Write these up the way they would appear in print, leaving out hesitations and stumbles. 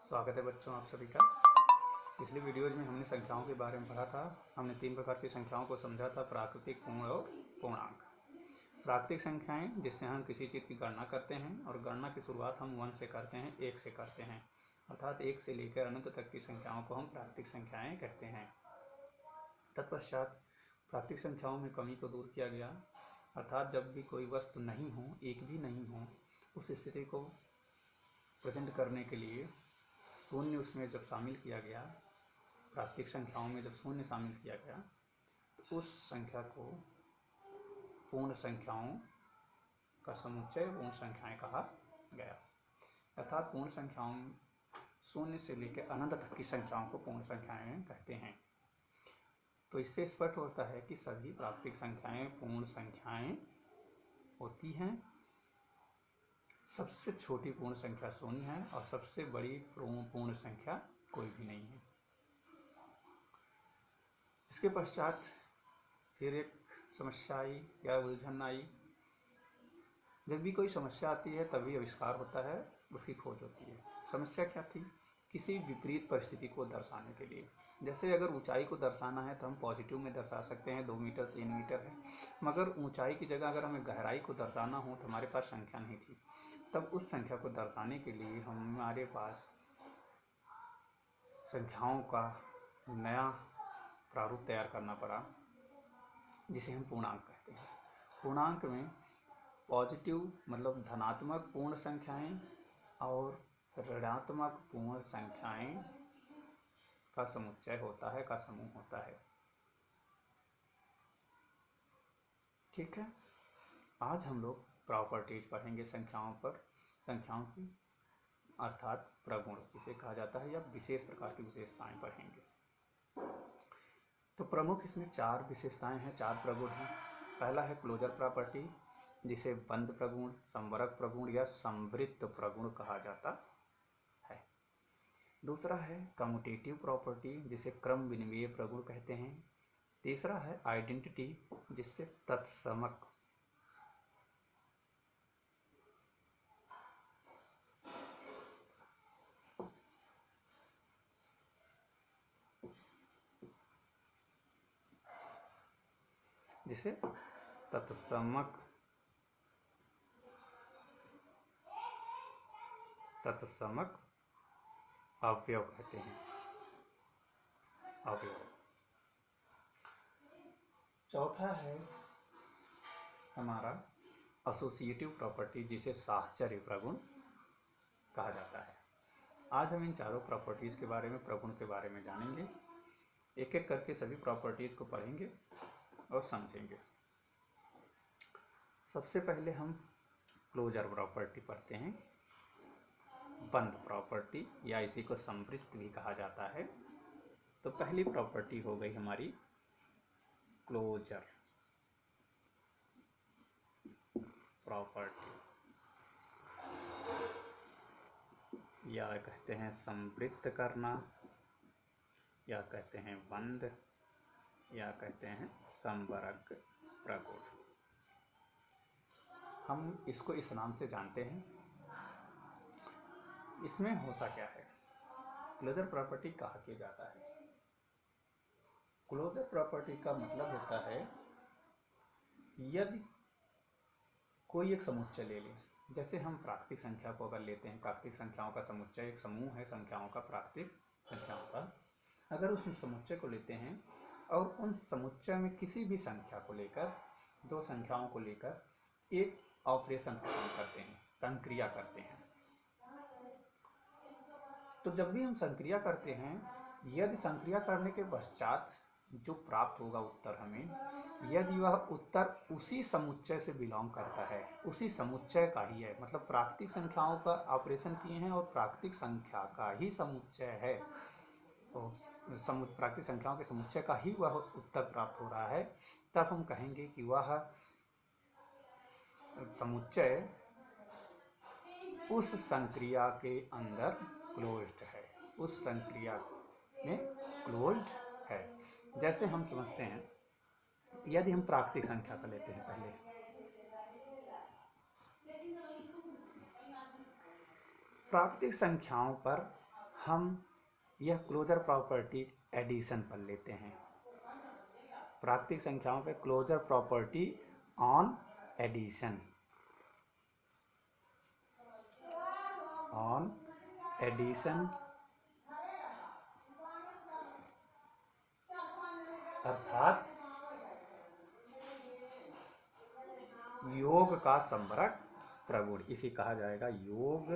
स्वागत है बच्चों आप सभी का। पिछली वीडियोज में हमने संख्याओं के बारे में पढ़ा था। हमने 3 प्रकार की संख्याओं को समझा था, प्राकृतिक, पूर्ण और पूर्णांक। प्राकृतिक संख्याएं जिससे हम किसी चीज़ की गणना करते हैं और गणना की शुरुआत हम 1 से करते हैं, 1 से करते हैं, अर्थात 1 से लेकर अनंत तक की संख्याओं को हम प्राकृतिक संख्याएँ कहते हैं। तत्पश्चात प्राकृतिक संख्याओं में कमी को दूर किया गया, अर्थात जब भी कोई वस्तु नहीं हो, एक भी नहीं हो, उस स्थिति को प्रेजेंट करने के लिए शून्य उसमें जब शामिल किया गया, प्राकृतिक संख्याओं में जब शून्य शामिल किया गया तो उस संख्या को पूर्ण संख्याओं का समुच्चय पूर्ण संख्याएं कहा गया। अर्थात पूर्ण संख्याओं शून्य से लेकर अनंत तक की संख्याओं को पूर्ण संख्याएं कहते हैं। तो इससे स्पष्ट होता है कि सभी प्राकृतिक संख्याएं पूर्ण संख्याएं होती हैं। सबसे छोटी पूर्ण संख्या शून्य है और सबसे बड़ी पूर्ण संख्या कोई भी नहीं है। इसके पश्चात फिर एक समस्या आई या उलझन आई। जब भी कोई समस्या आती है तभी आविष्कार होता है, उसकी खोज होती है। समस्या क्या थी? किसी विपरीत परिस्थिति को दर्शाने के लिए। जैसे अगर ऊंचाई को दर्शाना है तो हम पॉजिटिव में दर्शा सकते हैं, 2 मीटर 3 मीटर है, मगर ऊंचाई की जगह अगर हमें गहराई को दर्शाना हो तो हमारे पास संख्या नहीं थी। तब उस संख्या को दर्शाने के लिए हमारे पास संख्याओं का नया प्रारूप तैयार करना पड़ा, जिसे हम पूर्णांक कहते हैं। पूर्णांक में पॉजिटिव मतलब धनात्मक पूर्ण संख्याएं और ऋणात्मक पूर्ण संख्याएं का समुच्चय होता है, का समूह होता है। ठीक है, आज हम लोग प्रॉपर्टीज पढ़ेंगे संख्याओं पर, संख्याओं की, अर्थात प्रगुण जिसे कहा जाता है, या विशेष प्रकार की विशेषताएं पढ़ेंगे। तो प्रमुख इसमें 4 विशेषताएं हैं, 4 प्रगुण हैं। पहला है क्लोजर प्रॉपर्टी, जिसे बंद प्रगुण, संवरक प्रगुण या संवृत्त प्रगुण कहा जाता है। दूसरा है कम्यूटेटिव प्रॉपर्टी, जिसे क्रम विनिमेय प्रगुण कहते हैं। तीसरा है आइडेंटिटी, जिससे तत्समक तत्समक अवयव कहते हैं, अवयव। चौथा है हमारा एसोसिएटिव प्रॉपर्टी, जिसे साहचर्य प्रगुण कहा जाता है। आज हम इन चारों प्रॉपर्टीज के बारे में, प्रगुण के बारे में जानेंगे। एक एक करके सभी प्रॉपर्टीज को पढ़ेंगे और समझेंगे। सबसे पहले हम क्लोजर प्रॉपर्टी पढ़ते हैं, बंद प्रॉपर्टी, या इसी को संवृत्त भी कहा जाता है। तो पहली प्रॉपर्टी हो गई हमारी क्लोजर प्रॉपर्टी, या कहते हैं संवृत्त करना, या कहते हैं बंद, या कहते हैं संवरक प्रगुण। हम इसको इस नाम से जानते हैं। इसमें होता क्या है? क्लोजर प्रॉपर्टी कहा किया जाता है। क्लोजर प्रॉपर्टी का मतलब होता है, यदि कोई एक समुच्चय ले लें, जैसे हम प्राकृतिक संख्या को अगर लेते हैं, प्राकृतिक संख्याओं का समुच्चय एक समूह है संख्याओं का, प्राकृतिक संख्याओं का। अगर उस समुच्चय को लेते हैं और उन समुच्चय में किसी भी संख्या को लेकर, 2 संख्याओं को लेकर एक ऑपरेशन करते हैं, संक्रिया करते हैं। तो जब भी हम संक्रिया करते हैं, यदि संक्रिया करने के पश्चात जो प्राप्त होगा उत्तर हमें, यदि वह उत्तर उसी समुच्चय से बिलोंग करता है, उसी समुच्चय का ही है, मतलब प्राकृतिक संख्याओं का ऑपरेशन किए हैं और प्राकृतिक संख्या का ही समुच्चय है, तो प्राकृतिक संख्याओं के समुच्चय का ही वह उत्तर प्राप्त हो रहा है, तब हम कहेंगे कि वह समुच्चय उस संक्रिया के अंदर क्लोज्ड है, उस संक्रिया में क्लोज्ड है। जैसे हम समझते हैं, यदि हम प्राकृतिक संख्या का लेते हैं, पहले प्राकृतिक संख्याओं पर हम यह क्लोजर प्रॉपर्टी एडिशन पर लेते हैं। प्राकृतिक संख्याओं पे closure property on addition, on addition अर्थात योग का संवरक प्रगुण, इसे कहा जाएगा योग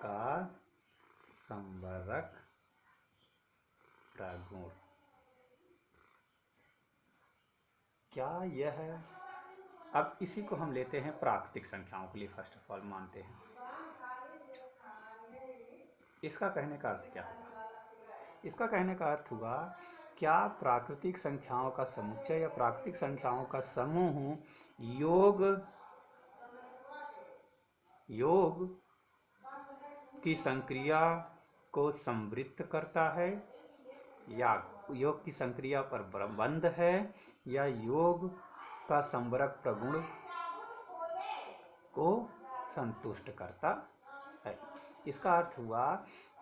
का संवरक प्रगुण। क्या यह, अब इसी को हम लेते हैं प्राकृतिक संख्याओं के लिए, फर्स्ट ऑफ ऑल मानते हैं। इसका कहने का अर्थ क्या हुआ? इसका कहने का अर्थ हुआ, क्या प्राकृतिक संख्याओं का समुच्चय या प्राकृतिक संख्याओं का समूह योग की संक्रिया को समृद्ध करता है, या योग की संक्रिया पर बंद है, या योग का संवरक प्रगुण को संतुष्ट करता है। इसका अर्थ हुआ,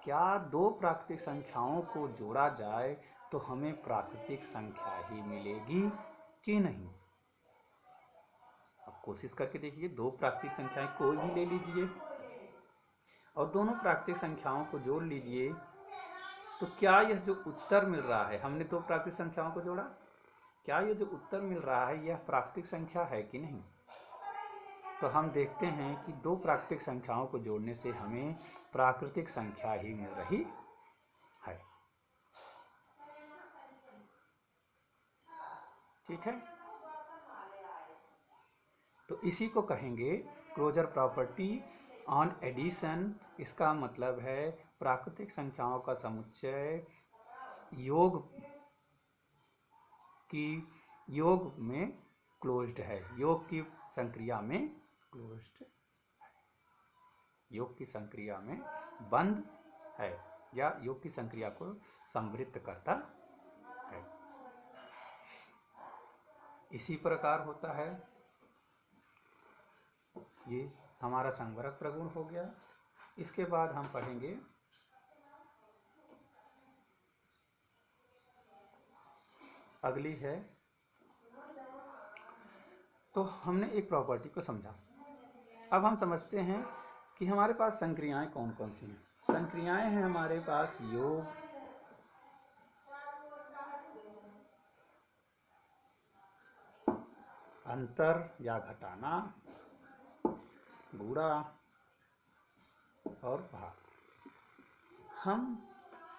क्या दो प्राकृतिक संख्याओं को जोड़ा जाए तो हमें प्राकृतिक संख्या ही मिलेगी कि नहीं? अब कोशिश करके देखिए, दो प्राकृतिक संख्याएं कोई भी ले लीजिए और दोनों प्राकृतिक संख्याओं को जोड़ लीजिए, तो क्या यह जो उत्तर मिल रहा है, हमने दो प्राकृतिक संख्याओं को जोड़ा, क्या यह जो उत्तर मिल रहा है यह प्राकृतिक संख्या है कि नहीं? तो हम देखते हैं कि दो प्राकृतिक संख्याओं को जोड़ने से हमें प्राकृतिक संख्या ही मिल रही है। ठीक है, तो इसी को कहेंगे क्लोजर प्रॉपर्टी ऑन एडिशन। इसका मतलब है प्राकृतिक संख्याओं का समुच्चय योग में क्लोज्ड है, योग की संक्रिया में क्लोज्ड, योग की संक्रिया में बंद है, या योग की संक्रिया को समृद्ध करता है। इसी प्रकार होता है, ये हमारा संवरक प्रगुण हो गया। इसके बाद हम पढ़ेंगे अगली है, तो हमने एक प्रॉपर्टी को समझा, अब हम समझते हैं कि हमारे पास संक्रियाएं कौन कौन सी हैं। संक्रियाएं हैं हमारे पास योग, अंतर या घटाना, गुणा और भाग। हम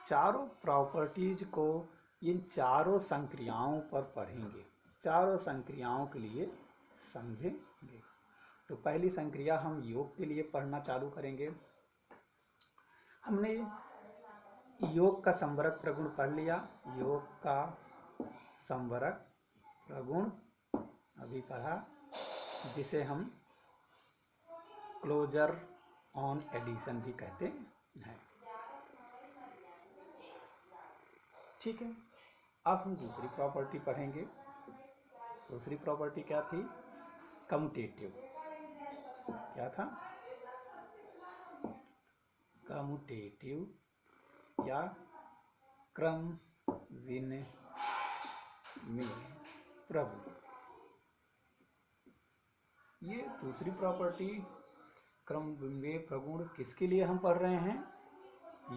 चारों प्रॉपर्टीज को इन चारों संक्रियाओं पर पढ़ेंगे, चारों संक्रियाओं के लिए समझेंगे। तो पहली संक्रिया हम योग के लिए पढ़ना चालू करेंगे। हमने योग का संवरक प्रगुण पढ़ लिया, योग का संवरक प्रगुण अभी पढ़ा, जिसे हम क्लोजर ऑन एडिशन भी कहते हैं। ठीक है, अब हम दूसरी प्रॉपर्टी पढ़ेंगे। दूसरी प्रॉपर्टी क्या थी? कम्यूटेटिव। क्या था? कम्यूटेटिव या क्रम विनिमय प्रगुण। ये दूसरी प्रॉपर्टी क्रम विनिमय प्रगुण किसके लिए हम पढ़ रहे हैं?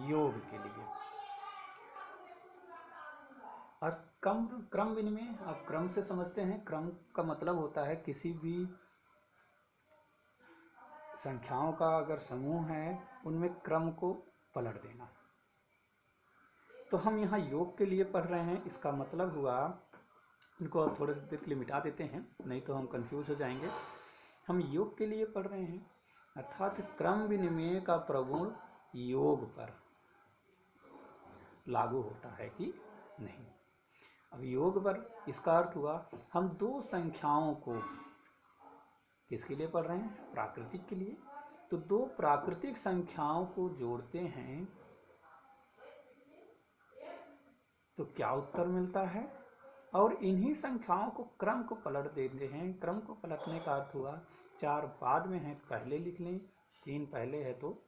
योग के लिए। और क्रम विनिमय, आप क्रम से समझते हैं, क्रम का मतलब होता है किसी भी संख्याओं का अगर समूह है उनमें क्रम को पलट देना। तो हम यहाँ योग के लिए पढ़ रहे हैं, इसका मतलब हुआ, इनको अब थोड़े से देर के लिए मिटा देते हैं, नहीं तो हम कंफ्यूज हो जाएंगे। हम योग के लिए पढ़ रहे हैं, अर्थात क्रम विनिमय का प्रगुण योग पर लागू होता है कि नहीं। अब योग पर इसका अर्थ हुआ, हम दो संख्याओं को किसके लिए पढ़ रहे हैं? प्राकृतिक के लिए। तो दो प्राकृतिक संख्याओं को जोड़ते हैं तो क्या उत्तर मिलता है? और इन्हीं संख्याओं को क्रम को पलट देते हैं। क्रम को पलटने का अर्थ हुआ, 4 बाद में है पहले लिख लें, 3 पहले है तो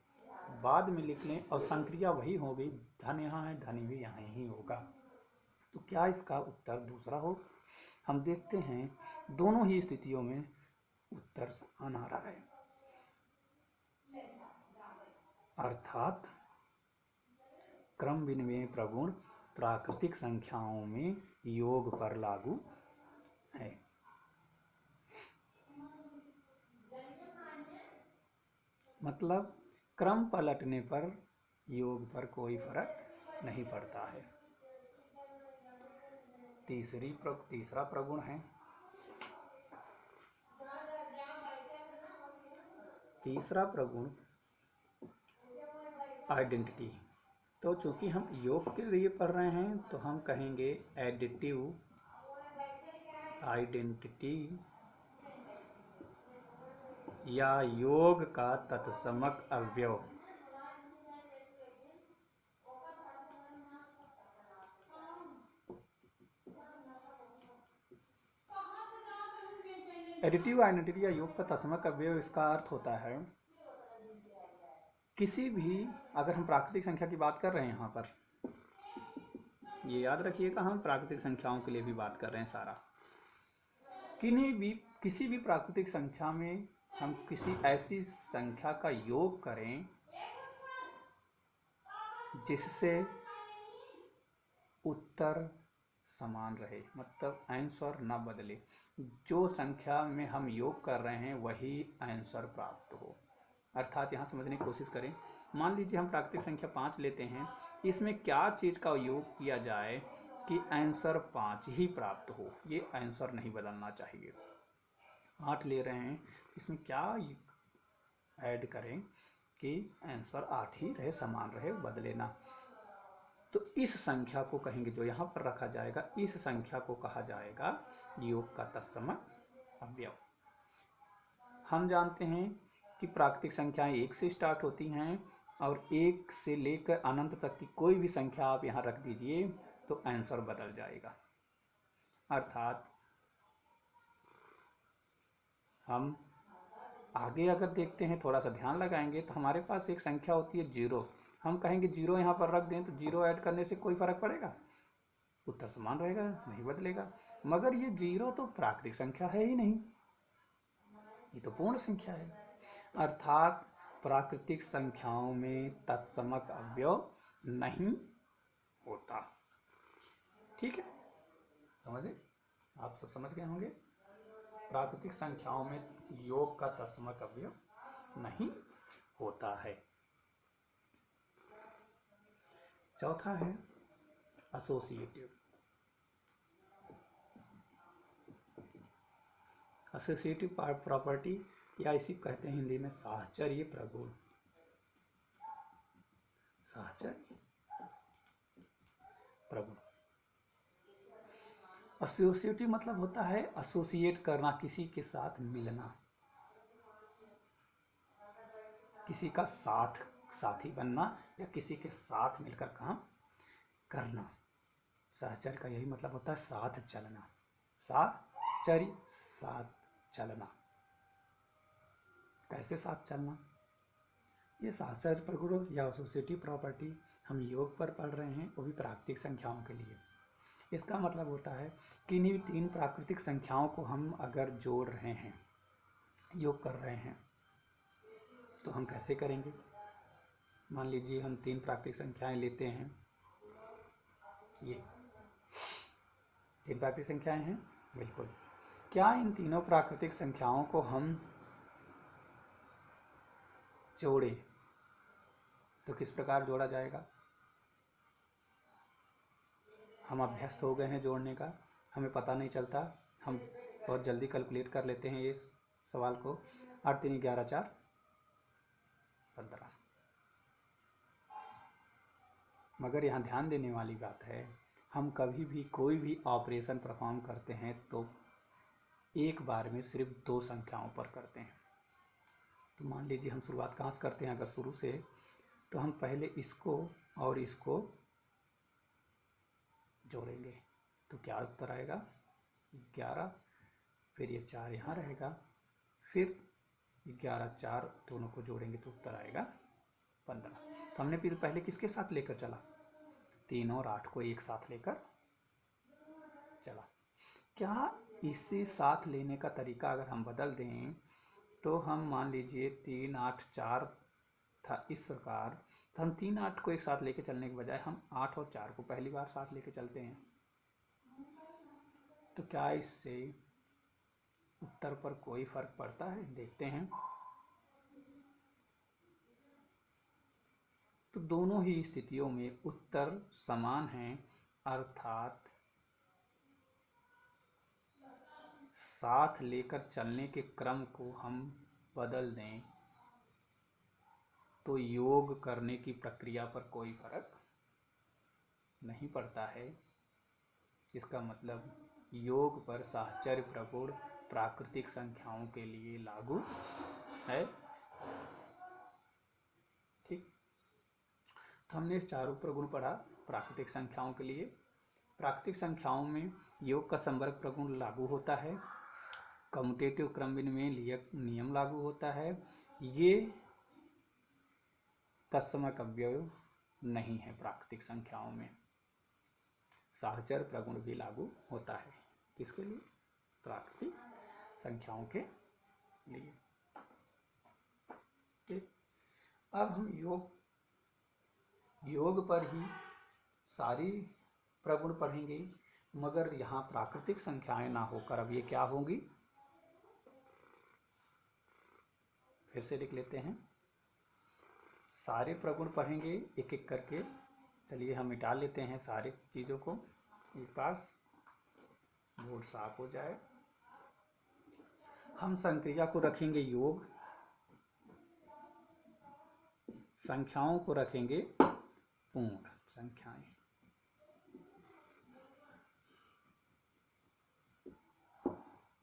बाद में लिख लें और संक्रिया वही होगी, धन यहाँ है, धन भी यहाँ ही होगा। तो क्या इसका उत्तर दूसरा हो? हम देखते हैं दोनों ही स्थितियों में उत्तर समान आ रहा है, अर्थात क्रम विनिमय प्रगुण प्राकृतिक संख्याओं में योग पर लागू है। मतलब क्रम पलटने पर योग पर कोई फर्क नहीं पड़ता है। तीसरा प्रगुण है, तीसरा प्रगुण आइडेंटिटी। तो चूंकि हम योग के लिए पढ़ रहे हैं तो हम कहेंगे एडिटिव आइडेंटिटी या योग का तत्समक अवयव। एडिटिव आइडेंटिटी या योग का तत्समक अवयव, इसका अर्थ होता है किसी भी, अगर हम प्राकृतिक संख्या की बात कर रहे हैं, यहाँ पर ये याद रखिएगा, हम प्राकृतिक संख्याओं के लिए भी बात कर रहे हैं सारा। किसी भी प्राकृतिक संख्या में हम किसी ऐसी संख्या का योग करें जिससे उत्तर समान रहे, मतलब आंसर न बदले। जो संख्या में हम योग कर रहे हैं वही आंसर प्राप्त हो। अर्थात यहाँ समझने की कोशिश करें, मान लीजिए हम प्राकृतिक संख्या 5 लेते हैं, इसमें क्या चीज का योग किया जाए कि आंसर 5 ही प्राप्त हो, ये आंसर नहीं बदलना चाहिए। 8 ले रहे हैं, इसमें क्या ऐड करें कि आंसर 8 ही रहे, समान रहे, बदले ना। तो इस संख्या को कहेंगे, जो यहाँ पर रखा जाएगा, इस संख्या को कहा जाएगा योग का तत्समक अवयव। हम जानते हैं कि प्राकृतिक संख्याएं 1 से स्टार्ट होती हैं और 1 से लेकर अनंत तक की कोई भी संख्या आप यहाँ रख दीजिए तो आंसर बदल जाएगा। अर्थात हम आगे अगर देखते हैं, थोड़ा सा ध्यान लगाएंगे, तो हमारे पास एक संख्या होती है 0। हम कहेंगे 0 यहाँ पर रख दें तो 0 ऐड करने से कोई फर्क पड़ेगा? उत्तर समान रहेगा, नहीं बदलेगा। मगर ये 0 तो प्राकृतिक संख्या है ही नहीं, ये तो पूर्ण संख्या है। अर्थात प्राकृतिक संख्याओं में तत्समक अवयव नहीं होता। ठीक है, समझे? आप सब समझ गए होंगे। प्राकृतिक संख्याओं में योग का तत्समक अवयव नहीं होता है। चौथा है एसोसिएटिव। एसोसिएटिव प्रॉपर्टी, या इसी कहते हैं हिंदी में साहचर्य प्रगुण। साहचर्य प्रगुण, एसोसिएटिव मतलब होता है एसोसिएट करना, किसी के साथ मिलना, किसी का साथी बनना या किसी के साथ मिलकर काम करना। साहचर्य का यही मतलब होता है साथ चलना। साहचर्य, साथ चलना। कैसे साथ चलना? ये साहचर्य प्रगुण या एसोसिएटिव प्रॉपर्टी हम योग पर पढ़ रहे हैं, वो भी प्राकृतिक संख्याओं के लिए। इसका मतलब होता है कि इन्हीं 3 प्राकृतिक संख्याओं को हम अगर जोड़ रहे हैं, योग कर रहे हैं, तो हम कैसे करेंगे? मान लीजिए हम 3 प्राकृतिक संख्याएं लेते हैं, ये 3 प्राकृतिक संख्याएं हैं, बिल्कुल। क्या इन तीनों प्राकृतिक संख्याओं को हम जोड़े तो किस प्रकार जोड़ा जाएगा? हम अभ्यस्त हो गए हैं जोड़ने का, हमें पता नहीं चलता, हम बहुत जल्दी कैलकुलेट कर लेते हैं इस सवाल को। 8 3 11 4 15। मगर यहाँ ध्यान देने वाली बात है, हम कभी भी कोई भी ऑपरेशन परफॉर्म करते हैं तो एक बार में सिर्फ 2 संख्याओं पर करते हैं। तो मान लीजिए हम शुरुआत कहाँ से करते हैं, अगर शुरू से, तो हम पहले इसको और इसको जोड़ेंगे तो क्या उत्तर आएगा? 11, फिर ये 4 यहाँ रहेगा, फिर 11 4 दोनों को जोड़ेंगे तो उत्तर आएगा 15। तो हमने फिर पहले किसके साथ लेकर चला, 3 और 8 को एक साथ लेकर चला। क्या इसी साथ लेने का तरीका अगर हम बदल दें तो हम मान लीजिए 3 8 4 था इस प्रकार, तो हम 3 8 को एक साथ लेके चलने के बजाय हम 8 और 4 को पहली बार साथ लेके चलते हैं, तो क्या इससे उत्तर पर कोई फर्क पड़ता है? देखते हैं। तो दोनों ही स्थितियों में उत्तर समान हैं, अर्थात साथ लेकर चलने के क्रम को हम बदल दें तो योग करने की प्रक्रिया पर कोई फर्क नहीं पड़ता है। इसका मतलब योग पर साहचर्य प्रगुण प्राकृतिक संख्याओं के लिए लागू है। ठीक, तो हमने इस चारों प्रगुण पढ़ा प्राकृतिक संख्याओं के लिए। प्राकृतिक संख्याओं में योग का संवर्ग प्रगुण लागू होता है, कम्यूटेटिव क्रम विनिमय नियम लागू होता है, ये तत्समक अव्यय नहीं है। प्राकृतिक संख्याओं में साहचर्य प्रगुण भी लागू होता है। किसके लिए? प्राकृतिक संख्याओं के लिए। ठीक, अब हम योग पर ही सारी प्रगुण पढ़ेंगे, मगर यहाँ प्राकृतिक संख्याएं ना होकर अब ये क्या होंगी, फिर से लिख लेते हैं। सारे प्रगुण पढ़ेंगे एक एक करके। चलिए हम मिटा लेते हैं सारी चीज़ों को, एक पास बोर्ड साफ हो जाए। हम संक्रिया को रखेंगे योग, संख्याओं को रखेंगे पूर्ण संख्याएं।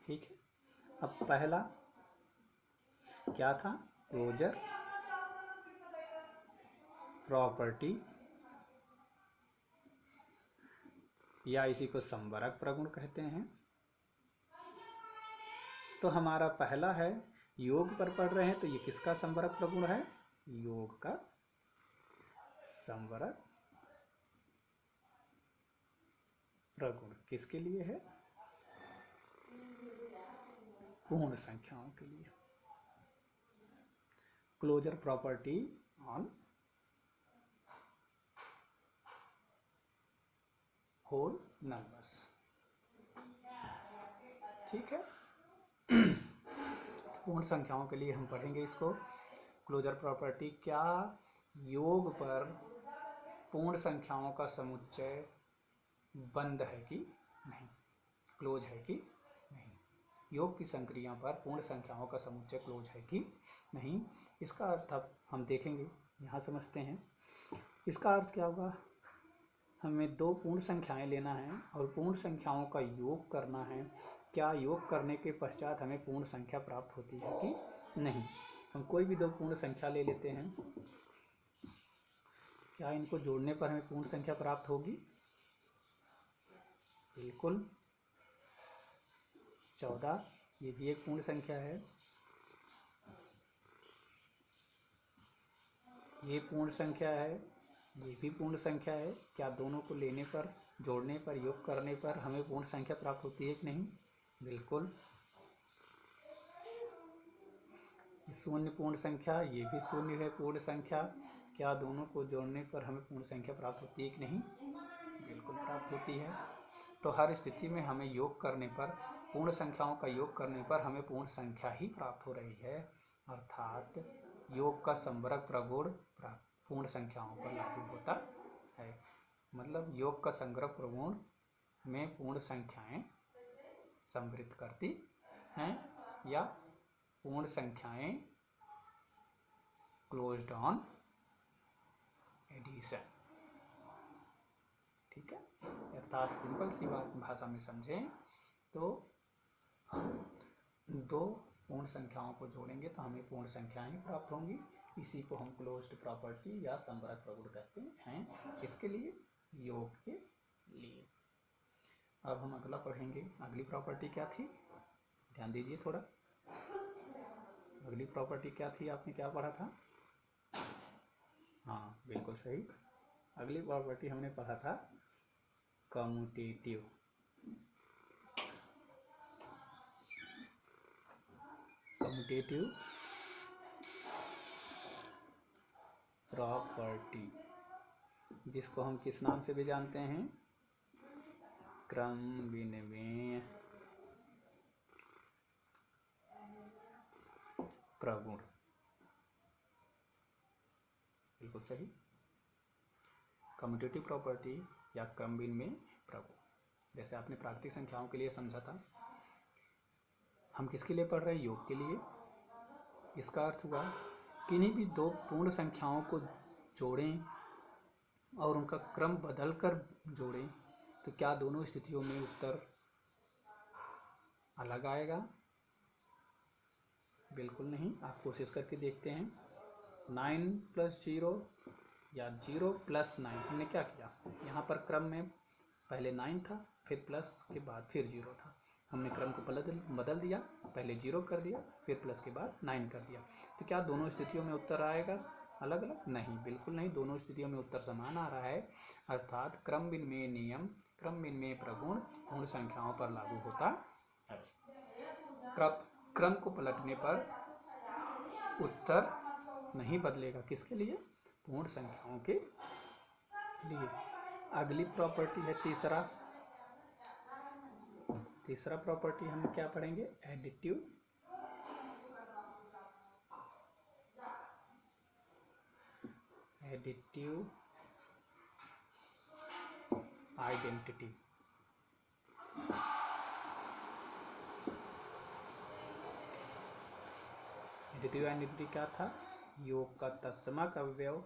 ठीक है, अब पहला क्या था? क्लोजर प्रॉपर्टी, या इसी को संवरक प्रगुण कहते हैं। तो हमारा पहला है, योग पर पढ़ रहे हैं तो ये किसका संवरक प्रगुण है? योग का संवरक प्रगुण। किसके लिए है? पूर्ण संख्याओं के लिए। Closure property on whole numbers. ठीक है, पूर्ण संख्याओं के लिए हम पढ़ेंगे इसको। क्लोजर प्रॉपर्टी, क्या योग पर पूर्ण संख्याओं का समुच्चय बंद है कि नहीं, क्लोज है कि नहीं। योग की संक्रिया पर पूर्ण संख्याओं का समुच्चय क्लोज है कि नहीं, इसका अर्थ अब हम देखेंगे। यहाँ समझते हैं इसका अर्थ क्या होगा। हमें दो पूर्ण संख्याएं लेना है और पूर्ण संख्याओं का योग करना है। क्या योग करने के पश्चात हमें पूर्ण संख्या प्राप्त होती है कि नहीं। हम कोई भी दो पूर्ण संख्या ले लेते हैं, क्या इनको जोड़ने पर हमें पूर्ण संख्या प्राप्त होगी? बिल्कुल। 14 ये भी एक पूर्ण संख्या है, ये पूर्ण संख्या है, ये भी पूर्ण संख्या है। क्या दोनों को लेने पर, जोड़ने पर, योग करने पर हमें पूर्ण संख्या प्राप्त होती है कि नहीं? बिल्कुल। शून्य पूर्ण संख्या, ये भी शून्य है पूर्ण संख्या। क्या दोनों को जोड़ने पर हमें पूर्ण संख्या प्राप्त होती है कि नहीं? बिल्कुल प्राप्त होती है। तो हर स्थिति में हमें योग करने पर, पूर्ण संख्याओं का योग करने पर हमें पूर्ण संख्या ही प्राप्त हो रही है, अर्थात योग का संवरक प्रगुण पूर्ण संख्याओं पर लागू होता है। मतलब योग का संग्रह प्रगुण में पूर्ण संख्याएं संवृत करती हैं, या पूर्ण संख्याएं क्लोज्ड ऑन एडिशन। ठीक है, अर्थात सिंपल सी बात भाषा में समझें तो दो पूर्ण संख्याओं को जोड़ेंगे तो हमें पूर्ण संख्याएं प्राप्त होंगी। इसी को हम क्लोज्ड प्रॉपर्टी या संवरक प्रगुण कहते हैं। किसके लिए? योग के लिए। अब हम अगला पढ़ेंगे। अगली प्रॉपर्टी क्या थी? ध्यान दीजिए थोड़ा। अगली प्रॉपर्टी क्या थी? आपने क्या पढ़ा था? हाँ बिल्कुल सही। अगली प्रॉपर्टी हमने पढ़ा था कम्यूटेटिव। कम्यूटेटिव प्रॉपर्टी, जिसको हम किस नाम से भी जानते हैं, क्रम विनिमेय प्रगुण। बिल्कुल सही। कम्यूटेटिव प्रॉपर्टी या क्रम विनिमेय प्रगुण, जैसे आपने प्राकृतिक संख्याओं के लिए समझा था, हम किसके लिए पढ़ रहे हैं, योग के लिए। इसका अर्थ हुआ किन्हीं भी दो पूर्ण संख्याओं को जोड़ें और उनका क्रम बदलकर जोड़ें तो क्या दोनों स्थितियों में उत्तर अलग आएगा? बिल्कुल नहीं। आप कोशिश करके देखते हैं। 9 + 0 या 0 + 9, हमने क्या किया, यहाँ पर क्रम में पहले 9 था, फिर प्लस के बाद फिर 0 था। हमने क्रम को बदल दिया, पहले 0 कर दिया, फिर प्लस के बाद 9 कर दिया। तो क्या दोनों स्थितियों में उत्तर आएगा अलग अलग? नहीं, बिल्कुल नहीं। दोनों स्थितियों में उत्तर समान आ रहा है। अर्थात क्रम विनिमेय नियम, क्रम विनिमेय प्रगुण पूर्ण संख्याओं पर लागू होता है। क्रम को पलटने पर उत्तर नहीं बदलेगा। किसके लिए? पूर्ण संख्याओं के लिए। अगली प्रॉपर्टी है तीसरा प्रॉपर्टी हम क्या पढ़ेंगे, एडिटिव आइडेंटिटी। एडिटिव आइडेंटिटी क्या था? योग का तत्समक अवयव,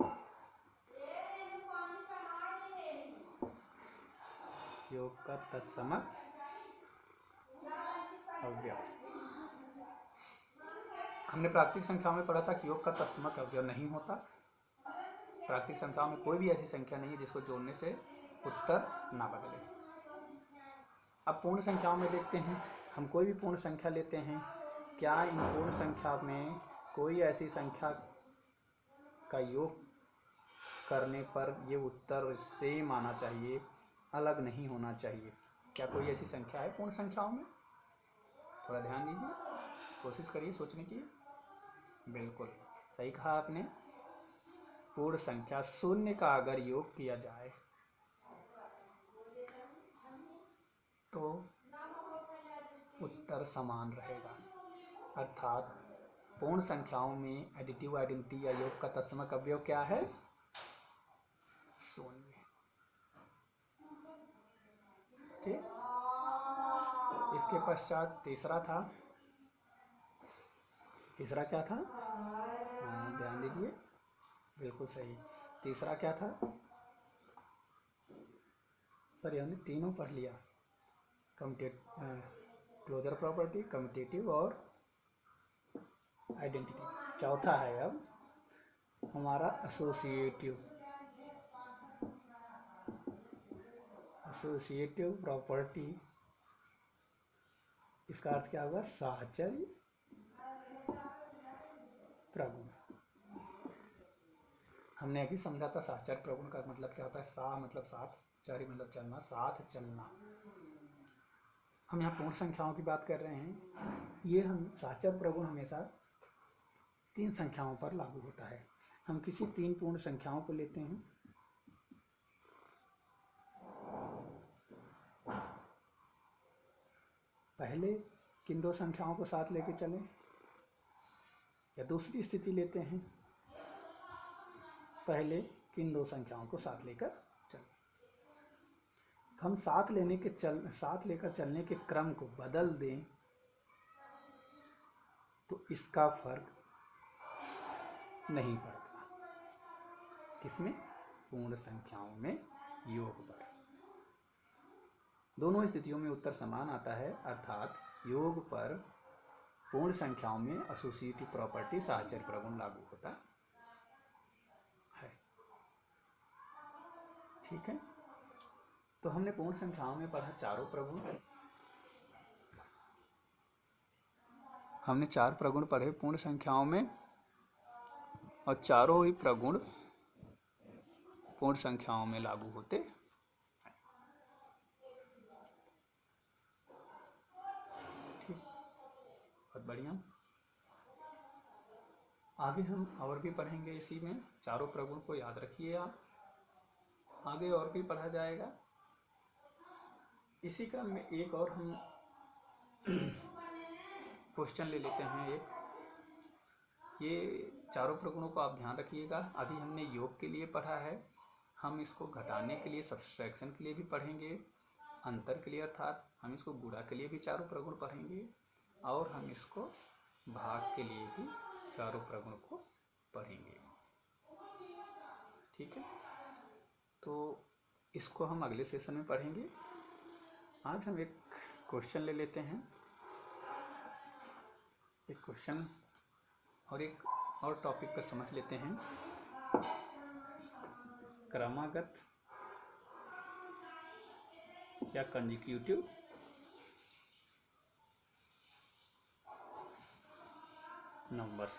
योग का तत्समक अवयव। हमने प्राकृतिक संख्याओं में पढ़ा था कि योग का तत्समक अवयव नहीं होता। प्राकृतिक संख्याओं में कोई भी ऐसी संख्या नहीं है जिसको जोड़ने से उत्तर ना बदले। अब पूर्ण संख्याओं में देखते हैं, हम कोई भी पूर्ण संख्या लेते हैं, क्या इन पूर्ण संख्या में कोई ऐसी संख्या का योग करने पर ये उत्तर सेम आना चाहिए, अलग नहीं होना चाहिए? क्या कोई ऐसी संख्या है पूर्ण संख्याओं में? थोड़ा ध्यान दीजिए, कोशिश करिए सोचने की। बिल्कुल सही कहा आपने। पूर्ण संख्या 0 का अगर योग किया जाए तो उत्तर समान रहेगा। अर्थात पूर्ण संख्याओं में एडिटिव आइडेंटिटी या योग का तत्समक अवयव क्या है? 0। ठीक। इसके पश्चात तीसरा क्या था? ध्यान दीजिए, बिल्कुल सही। तीसरा क्या था? सर हमने तीनों पढ़ लिया, क्लोजर प्रॉपर्टी, कम्यूटेटिव और आइडेंटिटी। चौथा है अब हमारा एसोसिएटिव प्रॉपर्टी। इसका अर्थ क्या होगा? साहचर्य प्रगुण। हमने अभी समझा था साहचर्य प्रगुण का मतलब क्या होता है। सा मतलब साथ, चर्य मतलब चलना, साथ चलना। हम यहाँ पूर्ण संख्याओं की बात कर रहे हैं। ये हम साहचर्य प्रगुण हमेशा 3 संख्याओं पर लागू होता है। हम किसी 3 पूर्ण संख्याओं को लेते हैं, पहले किन 2 संख्याओं को साथ लेके चलें, या दूसरी स्थिति लेते हैं, पहले किन 2 संख्याओं को साथ लेकर चलें। हम साथ लेकर चलने के क्रम को बदल दें तो इसका फर्क नहीं पड़ता। किसमें? पूर्ण संख्याओं में योग पर। दोनों स्थितियों में उत्तर समान आता है। अर्थात योग पर पूर्ण संख्याओं में एसोसिएटिव प्रॉपर्टी साहचर्य प्रगुण लागू होता है। ठीक है, तो हमने पूर्ण संख्याओं में पढ़ा चारों प्रगुण। हमने 4 प्रगुण पढ़े पूर्ण संख्याओं में, और चारों ही प्रगुण पूर्ण संख्याओं में लागू होते हैं। ठीक, बहुत बढ़िया। आगे हम और भी पढ़ेंगे इसी में, चारों प्रगुण को याद रखिए आप, आगे और भी पढ़ा जाएगा। इसी क्रम में एक और हम क्वेश्चन ले लेते हैं एक। ये चारों प्रगुणों को आप ध्यान रखिएगा। अभी हमने योग के लिए पढ़ा है, हम इसको घटाने के लिए, सब्सट्रैक्शन के लिए भी पढ़ेंगे, अंतर के लिए अर्थात हम इसको गुणा के लिए भी चारों प्रगुण पढ़ेंगे, और हम इसको भाग के लिए भी चारों प्रगुण को पढ़ेंगे। ठीक है, तो इसको हम अगले सेशन में पढ़ेंगे। आज हम एक क्वेश्चन ले लेते हैं, एक क्वेश्चन और एक और टॉपिक पर समझ लेते हैं। क्रमागत या कंजिक्यूटिव नंबर्स।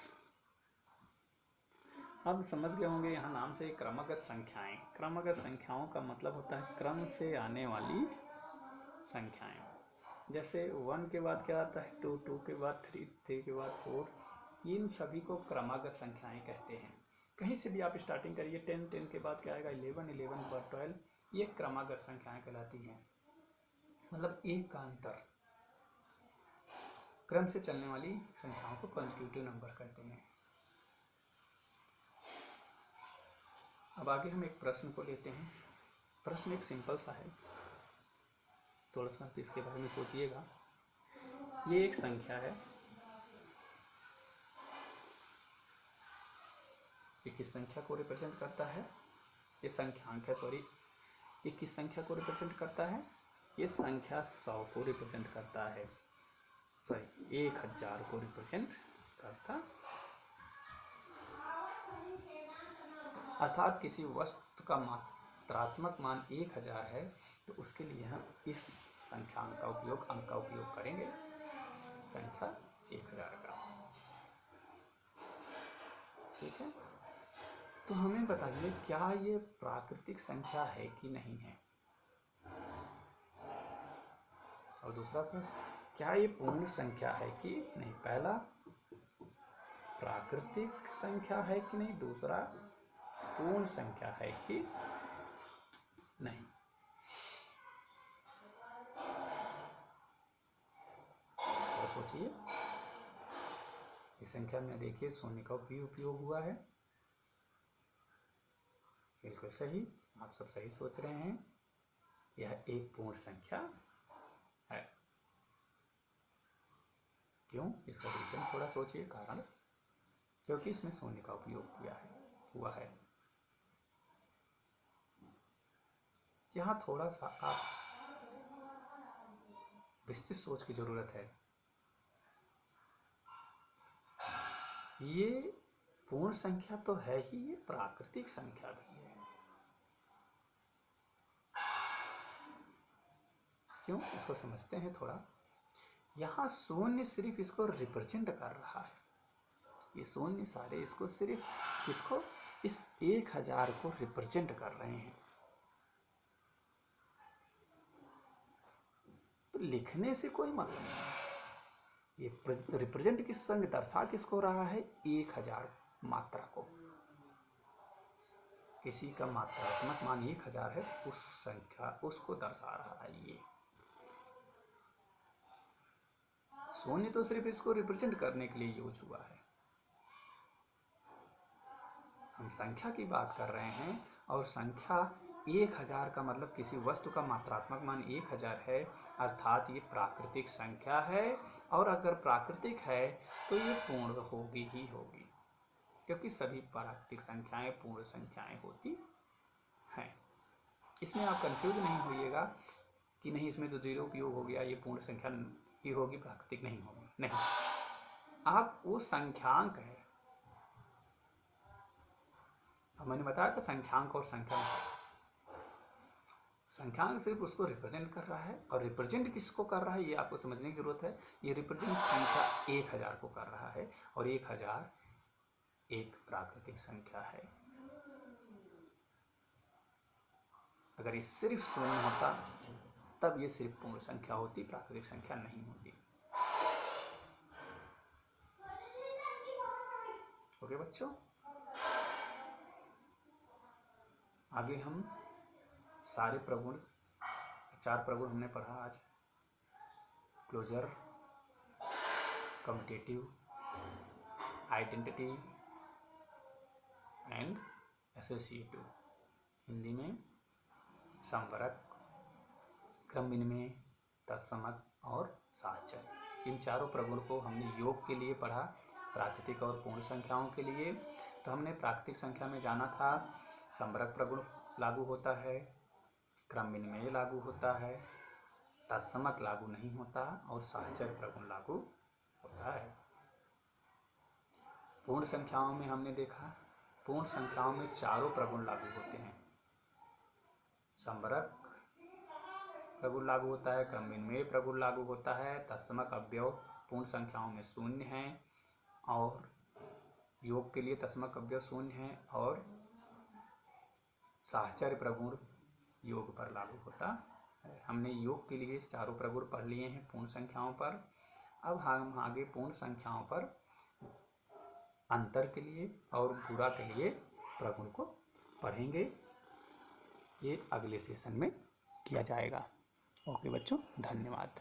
अब समझ गए होंगे यहाँ नाम से क्रमागत संख्याएं। क्रमागत संख्याओं का मतलब होता है क्रम से आने वाली संख्याएं। जैसे 1 के बाद क्या आता है 2, 2 के बाद 3, 3 के बाद 4, इन सभी को क्रमागत संख्याएं कहते हैं। कहीं से भी आप स्टार्टिंग करिए, 10, 10 के बाद क्या आएगा 11, 11 के बाद 12, ये क्रमागत संख्याएं कहलाती हैं। मतलब एक का अंतर, क्रम से चलने वाली संख्याओं को कंसेक्यूटिव नंबर कहते हैं। अब आगे हम एक प्रश्न को लेते हैं। प्रश्न एक सिंपल सा है, थोड़ा सा इसके बारे में सोचिएगा। ये एक संख्या है, ये किस संख्या को रिप्रेजेंट करता है? ये संख्यांक है, सॉरी, ये किस संख्या को रिप्रेजेंट करता है? ये संख्या 100 को रिप्रेजेंट करता है, सॉरी 1000 को रिप्रेजेंट करता, अर्थात किसी वस्तु का मात्रात्मक मान 1000 है तो उसके लिए हम इस संख्यांक का उपयोग, अंक का उपयोग करेंगे, संख्या 1000 का। ठीक है, तो हमें बताइए क्या ये प्राकृतिक संख्या है कि नहीं है? और दूसरा प्रश्न, क्या ये पूर्ण संख्या है कि नहीं? पहला प्राकृतिक संख्या है कि नहीं, दूसरा पूर्ण संख्या है कि नहीं। तो सोचिए, इस संख्या में देखिए शून्य का भी उपयोग हुआ है, बिल्कुल सही, आप सब सही सोच रहे हैं, यह एक पूर्ण संख्या है। क्यों? इसका रीजन थोड़ा सोचिए, कारण क्योंकि इसमें शून्य का उपयोग हुआ है। यहाँ थोड़ा सा आप विस्तृत सोच की जरूरत है। ये पूर्ण संख्या तो है ही, ये प्राकृतिक संख्या भी है। क्यों? इसको समझते हैं थोड़ा। यहाँ शून्य सिर्फ इसको रिप्रेजेंट कर रहा है, ये शून्य सारे इसको सिर्फ इसको इस 1000 को रिप्रेजेंट कर रहे हैं। तो लिखने से कोई मतलब नहीं, ये रिप्रेजेंट किस संग दर्शा किसको रहा है? 1000 मात्रा को। किसी का मात्रात्मक मान 1000 है, उस संख्या उसको दर्शा रहा है। ये शून्य तो सिर्फ इसको रिप्रेजेंट करने के लिए यूज हुआ है। हम संख्या की बात कर रहे हैं, और संख्या 1000 का मतलब किसी वस्तु का मात्रात्मक मान 1000 है, अर्थात ये प्राकृतिक संख्या है। और अगर प्राकृतिक है तो ये पूर्ण होगी ही होगी, क्योंकि सभी प्राकृतिक संख्याएं पूर्ण संख्याएं होती हैं। इसमें आप कंफ्यूज नहीं होइएगा कि नहीं इसमें तो 0 उपयोग हो गया, ये पूर्ण संख्या ही होगी, प्राकृतिक नहीं होगी। नहीं, आप वो संख्यांक है, मैंने बताया था संख्यांक और संख्यांक। संख्यांक सिर्फ उसको रिप्रेजेंट कर रहा है, और रिप्रेजेंट किसको कर रहा है ये आपको समझने की जरूरत है। ये रिप्रेजेंट संख्या 1000 को कर रहा है, और 1000 एक प्राकृतिक संख्या है। अगर ये सिर्फ शून्य होता तब ये सिर्फ पूर्ण संख्या होती, प्राकृतिक संख्या नहीं होती। ओके बच्चों, आगे हम सारे प्रगुण, 4 प्रगुण हमने पढ़ा आज। Closure, commutative, identity and associative. Hindi में संवरक, क्रम विनिमय, तत्समक और साहचर्य। इन चारों प्रगुण को हमने योग के लिए पढ़ा, प्राकृतिक और पूर्ण संख्याओं के लिए। तो हमने प्राकृतिक संख्या में जाना था संवरक प्रगुण लागू होता है, क्रम विनिमय लागू होता है, तत्समक लागू नहीं होता और साहचर्य प्रगुण लागू होता है। पूर्ण संख्याओं में हमने देखा, पूर्ण संख्याओं में चारों प्रगुण लागू होते हैं। संवरक प्रगुण लागू होता है, क्रम विनिमय प्रगुण लागू होता है, तत्समक अवयव पूर्ण संख्याओं में शून्य है और योग के लिए तत्समक अवयव शून्य है, और साहचर्य प्रगुण योग पर लागू होता है। हमने योग के लिए चारों प्रगुण पढ़ लिए हैं पूर्ण संख्याओं पर। अब हम आगे पूर्ण संख्याओं पर अंतर के लिए और गुणा के लिए प्रगुण को पढ़ेंगे। ये अगले सेशन में किया जाएगा। ओके बच्चों, धन्यवाद।